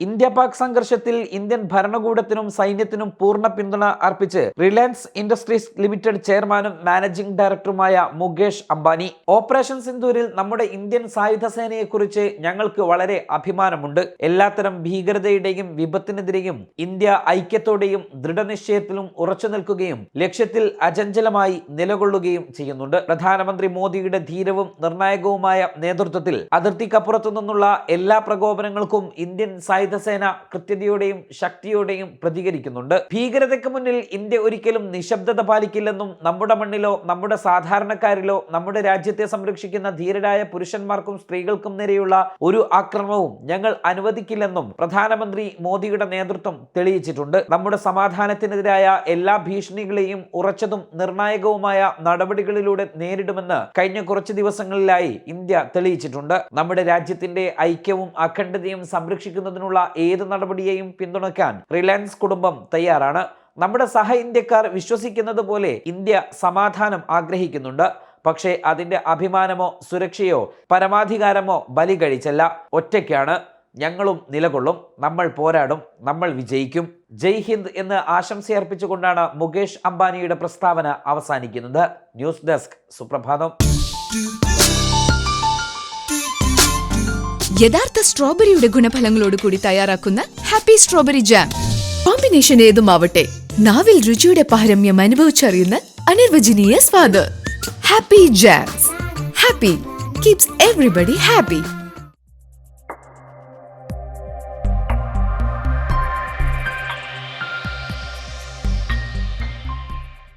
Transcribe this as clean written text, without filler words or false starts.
India Pak സംഘർഷത്തിൽ Indian ഭരണകൂടത്തിനും സൈന്യത്തിനും പൂർണ്ണ പിന്തുണ അർപ്പിച്ച് റിലയൻസ് ഇൻഡസ്ട്രീസ് ലിമിറ്റഡ് ചെയർമാനും മാനേജിംഗ് ഡയറക്ടറുമായ മുകേഷ് അംബാനി. ഓപ്പറേഷൻ സിന്ദൂരിൽ നമ്മുടെ ഇന്ത്യൻ സായുധ സേനയെക്കുറിച്ച് ഞങ്ങൾക്ക് വളരെ അഭിമാനമുണ്ട്. എല്ലാത്തരം ഭീകരതയുടെയും വിപത്തിനെതിരെയും ഇന്ത്യ ഐക്യത്തോടെയും ദൃഢനിശ്ചയത്തിലും ഉറച്ചു നിൽക്കുകയും ലക്ഷ്യത്തിൽ അചഞ്ചലമായി നിലകൊള്ളുകയും ചെയ്യുന്നുണ്ട്. പ്രധാനമന്ത്രി മോദിയുടെ ധീരവും നിർണായകവുമായ നേതൃത്വത്തിൽ അതിർത്തിക്കപ്പുറത്തു നിന്നുള്ള എല്ലാ പ്രകോപനങ്ങൾക്കും ഇന്ത്യൻ സായുധസേന കൃത്യതയോടെയും ശക്തിയോടെയും പ്രതികരിക്കുന്നുണ്ട്. ഭീകരതയ്ക്ക് മുന്നിൽ ഇന്ത്യ ഒരിക്കലും നിശബ്ദത പാലിക്കില്ലെന്നും നമ്മുടെ മണ്ണിലോ നമ്മുടെ സാധാരണക്കാരിലോ നമ്മുടെ രാജ്യത്തെ സംരക്ഷിക്കുന്ന ധീരരായ പുരുഷന്മാർക്കും സ്ത്രീകൾക്കും നേരെയുള്ള ഒരു ആക്രമണവും ഞങ്ങൾ അനുവദിക്കില്ലെന്നും പ്രധാനമന്ത്രി മോദിയുടെ നേതൃത്വം തെളിയിച്ചിട്ടുണ്ട്. നമ്മുടെ സമാധാനത്തിനെതിരായ എല്ലാ ഭീഷണികളെയും ഉറച്ചതും നിർണായകവുമായ നടപടികളിലൂടെ നേരിടുമെന്ന് കഴിഞ്ഞ കുറച്ച് ദിവസങ്ങളിലായി ഇന്ത്യ തെളിയിച്ചിട്ടുണ്ട്. നമ്മുടെ രാജ്യത്തിന്റെ ഐക്യവും അഖണ്ഡതയും സംരക്ഷിക്കുന്നതിനുള്ള ഏത് നടപടിയെയും പിന്തുണയ്ക്കാൻ റിലയൻസ് കുടുംബം തയ്യാറാണ്. നമ്മുടെ സഹ ഇന്ത്യക്കാർ വിശ്വസിക്കുന്നത് പോലെ ഇന്ത്യ സമാധാനം ആഗ്രഹിക്കുന്നുണ്ട്. പക്ഷേ അതിന്റെ അഭിമാനമോ സുരക്ഷയോ പരമാധികാരമോ ബലി കഴിച്ചല്ല. ഒറ്റയ്ക്കാണ്. ഞങ്ങളും നിലകൊള്ളും. നമ്മൾ പോരാടും. നമ്മൾ വിജയിക്കും. ജയ് ഹിന്ദ് എന്ന് ആശംസയർപ്പിച്ചുകൊണ്ടാണ് മുകേഷ് അംബാനിയുടെ പ്രസ്താവന അവസാനിക്കുന്നത്. ന്യൂസ് ഡെസ്ക് സുപ്രഭാതം. യഥാർത്ഥ സ്ട്രോബെറിയുടെ ഗുണഫലങ്ങളോട് കൂടി തയ്യാറാക്കുന്ന ഹാപ്പി സ്ട്രോബെറി ജാം. കോമ്പിനേഷൻ ഏതുമാവട്ടെ, നാവിൽ രുചിയുടെ പാരമ്യം അനുഭവിച്ചറിയുന്ന അനിർവചനീയ സ്വാദ്. Happy jambs. Happy keeps everybody happy.